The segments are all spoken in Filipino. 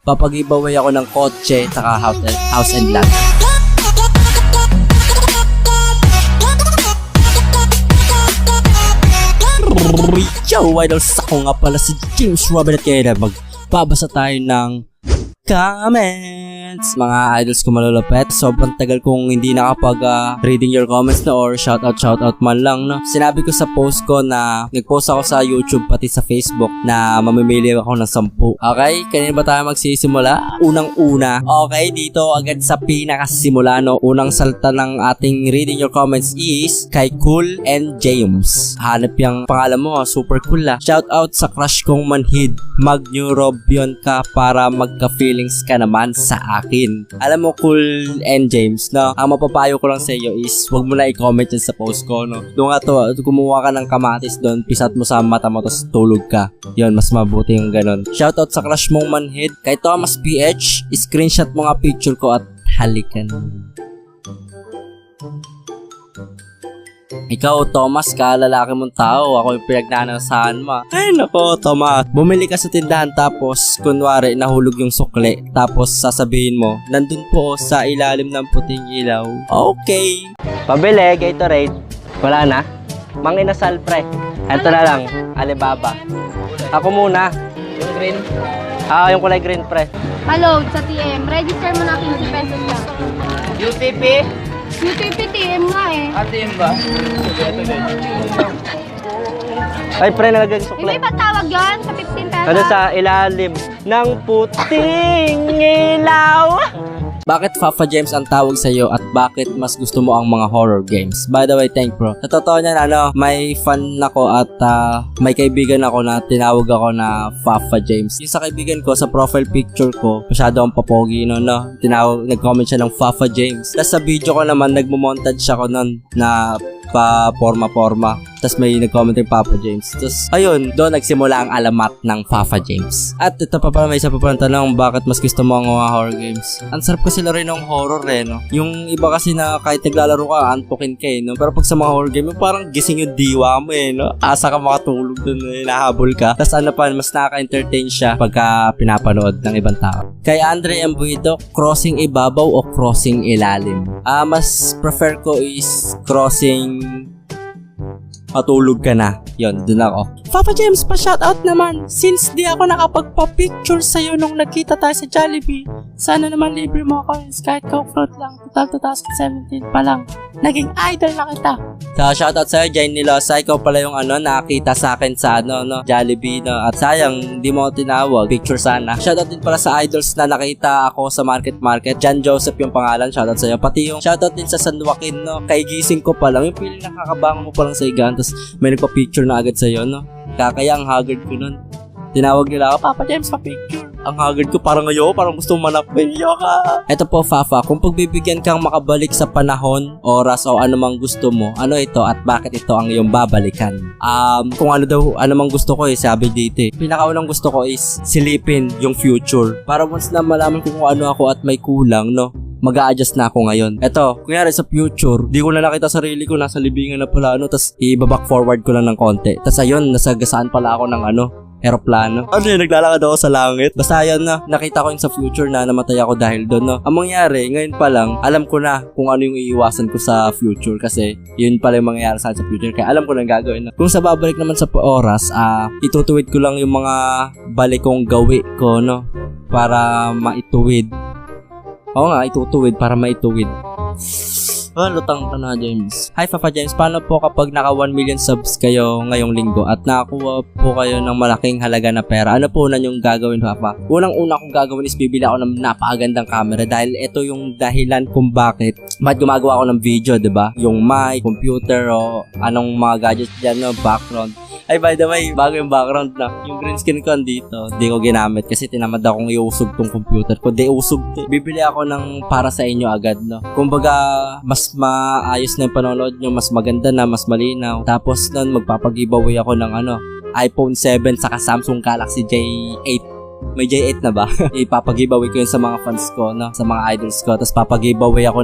Papag-giveaway ako ng kotse taka house and lot. Yo, idols, ako nga pala si James Robin at kaya magbabasa tayo ng comments. Mga idols ko malulupet, sobrang tagal kong hindi reading your comments na or shoutout man lang, no. Sinabi ko sa post ko na nag-post ako sa YouTube pati sa Facebook na mamimili ako ng 10. Okay, kanina ba tayo magsisimula? Unang-una, okay, dito agad sa pinakasimula, no. Unang salta ng ating reading your comments is kay Cool and James. Hanap yung pangalan mo, super cool ah. Shoutout sa crush kong manhid, mag-neurobion ka para magka-feelings ka naman sa akin. Alam mo, Cool and James, no, ang mapapayo ko lang sa iyo is wag mo na i-comment yan sa post ko, no. Doon nga to, kumuha ka ng kamatis doon, pisat mo sa mata mo, tapos tulog ka. Yun, mas mabuti yung ganun. Shoutout sa crush mong manhid, kay Thomas PH, screenshot mo nga picture ko at halikan. Ikaw, Thomas, lalaki mong tao. Ako yung pinagnanasahan mo. Ay, nako, Thomas. Bumili ka sa tindahan tapos, kunwari, nahulog yung sukle. Tapos, sasabihin mo, nandun po sa ilalim ng puting ilaw. Okay. Pabili, Gatorade. Wala na? Mang inasal, pre. Ito na lang, Alibaba. Ako muna. Yung green? Yung kulay green, pre. Hello, sa TM. Register mo na 15 pesos lang. UTP? UTP TM nga eh. TM ba? Ay, pre, nalagay yung sukle. Hindi ba tawag yun sa 15 pesos? Ano sa ilalim ng puting ilaw? Bakit Fafa James ang tawag sa iyo at bakit mas gusto mo ang mga horror games? By the way, thank bro. Sa totoo niyan, may fan ako at may kaibigan ako na tinawag ako na Fafa James. Yung sa kaibigan ko, sa profile picture ko, masyado ang papogi, no? Nag-comment siya ng Fafa James. Tapos sa video ko naman, nagmo-montage ako nun na pa-forma. Tapos may nag-comment yung Papa James. Tapos, ayun, doon nagsimula ang alamat ng Fafa James. At ito pa pala, may isa pa pala tanong, bakit mas gusto mo ang mga horror games? Ang sarap kasi laro ng horror no? Yung iba kasi na kahit naglalaro ka, antukin ka no? Pero pag sa mga horror game, parang gising yung diwa mo no? Asa ka makatulog dun, nahabol ka. Tapos mas nakaka-entertain siya pagka pinapanood ng ibang tao. Kay Andre Embuido, crossing ibabaw o crossing ilalim? Mas prefer ko is crossing patulog ka na. Yun, dun ako. Papa James, pa-shoutout naman. Since di ako nakapagpa-picture sa'yo nung nagkita tayo sa Jollibee, sana naman libre mo ako kahit Coke float lang. Total 2017 pa lang. Naging idol na kita. So, shoutout sa'yo, Jane Nilosa. Ikaw pala yung nakita sa akin sa Jollibee, no? At sayang, di mo ako tinawag. Picture sana. Shoutout din pala sa idols na nakita ako sa market. John Joseph yung pangalan. Shoutout sa'yo. Pati yung shoutout din sa San Joaquin, no? Kay gising ko pa lang. Yung feeling nakakabango mo pa lang sa higaan. Tapos may nagpa-picture na agad sa'yo, no? Kaya ang haggard ko nun. Tinawag nila ako, Papa James, pa-picture. Ang haggard ko, parang parang gusto manakpil ka. Eto po, Fafa, kung pagbibigyan kang makabalik sa panahon, oras, o anumang gusto mo, ano ito at bakit ito ang iyong babalikan? Kung anumang gusto ko sabi dito pinakaunang gusto ko is silipin yung future. Para once na malaman ko kung ano ako at may kulang, no? Mag-a-adjust na ako ngayon. Eto, kunyari sa future, di ko na nakita sarili ko, nasa libingan na pala, tas i-back forward ko lang ng konti. Tas ayun, nasagasaan pala ako ng eroplano. Naglalakad ako sa langit. Basta yan nakita ko yun sa future na namatay ako dahil doon, no. Ang mangyari, ngayon pa lang, alam ko na kung ano yung iiwasan ko sa future kasi yun pala yung mangyayari sa future. Kaya alam ko na gagawin na. Kung sa babalik naman sa oras, itutuwid ko lang yung mga balik kong gawi ko, no, para maituwid. Oo nga, itutuwid para maituwid. Lutang ka na, James. Hi, Papa James. Paano po kapag naka 1 million subs kayo ngayong linggo at nakakuha po kayo ng malaking halaga na pera? Ano po na yung gagawin, Papa? Unang-una kong gagawin is bibili ako ng napakagandang camera dahil ito yung dahilan kung bakit gumagawa ako ng video, diba? Yung mic, computer, o anong mga gadgets dyan, no? Background. Ay, by the way, bago yung background na. Yung green screen ko dito, di ko ginamit kasi tinamad akong iusog tong computer ko. Di usog to. Bibili ako ng para sa inyo agad, no? Kumbaga, mas maayos na yung panonood nyo, mas maganda na, mas malinaw. Tapos nun, magpapag-giveaway ako ng iPhone 7 saka Samsung Galaxy J8. May J8 na ba? Ipapag-giveaway ko yun sa mga fans ko, no? Sa mga idols ko. Tapos papag-giveaway ako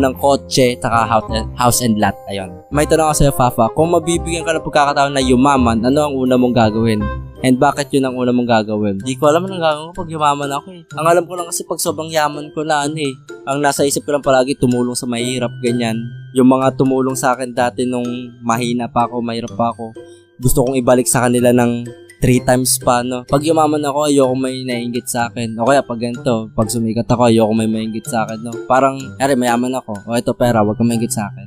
ng kotse taka house and lot. Ayun. May tanong ako sa'yo, Fafa. Kung mabibigyan ka ng pagkakataon na yumaman, ano ang una mong gagawin? And bakit yun ang una mong gagawin? Di ko alam anong gagawin ko pag yumaman ako eh. Ang alam ko lang kasi pag sobrang yaman ko na ang nasa isip ko lang palagi tumulong sa mahirap, ganyan. Yung mga tumulong sa akin dati nung mahina pa ako, mahirap pa ako, gusto kong ibalik sa kanila ng 3 times pa, no? Pag yumaman ako, ayoko may naiinggit sa akin. O kaya pag ganito, pag sumikat ako, ayoko may maingit sa akin, no? Parang, mayaman ako. O ito pera, wag kang maingit sa akin.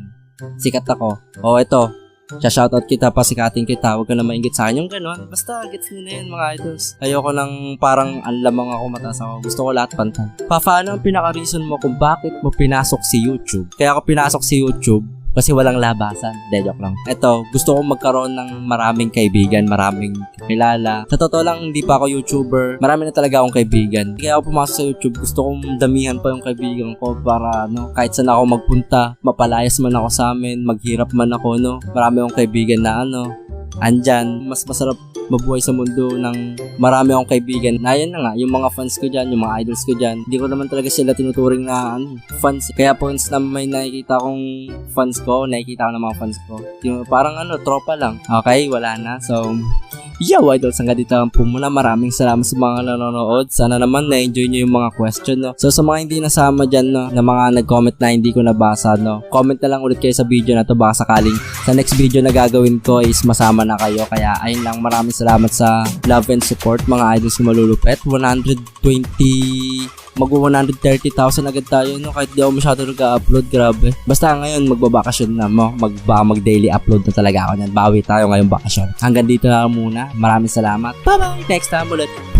Sikat ako. O ito, shoutout kita, pasikatin kita, wag ka na maingit sa akin. Yung ganon, basta gets nyo na yun mga idols. Ayoko nang parang anlamang ako, mataas ako. Gusto ko lahat pantay. Paano ang pinaka-reason mo kung bakit mo pinasok si YouTube? Kaya ako pinasok si YouTube kasi walang labasan. Joke lang. Eto, gusto kong magkaroon ng maraming kaibigan, maraming kilala. Sa totoo lang, hindi pa ako YouTuber. Marami na talaga akong kaibigan. Kaya ako pumasok sa YouTube, gusto kong damihan pa yung kaibigan ko para, kahit saan ako magpunta, mapalayas man ako sa amin, maghirap man ako, Marami akong kaibigan na, andyan. Mas masarap mabuhay sa mundo ng marami akong kaibigan. Na yan na nga, yung mga fans ko dyan, yung mga idols ko dyan, hindi ko naman talaga sila tinuturing na fans. Kaya po once na may nakikita akong fans ko, nakikita ko ng mga fans ko, yung parang tropa lang. Okay, wala na. So, idols, hanggang dito lang po muna. Maraming salamat sa mga nanonood. Sana naman na-enjoy nyo yung mga question, So, sa mga hindi nasama dyan, na mga nag-comment na hindi ko nabasa, comment na lang ulit kayo sa video na to. Baka sakaling sa next video na gagawin ko is masama na kayo. Kaya, ayun lang. Maraming salamat sa love and support, mga idols ko malulupet. 130,000 agad tayo, kahit di ako masyado nag-upload, grabe. Basta ngayon, magbabakasyon na mo, mag-daily upload na talaga ako niyan. Bawi tayo ngayong bakasyon. Hanggang dito na muna. Maraming salamat. Bye-bye! Next time ulit.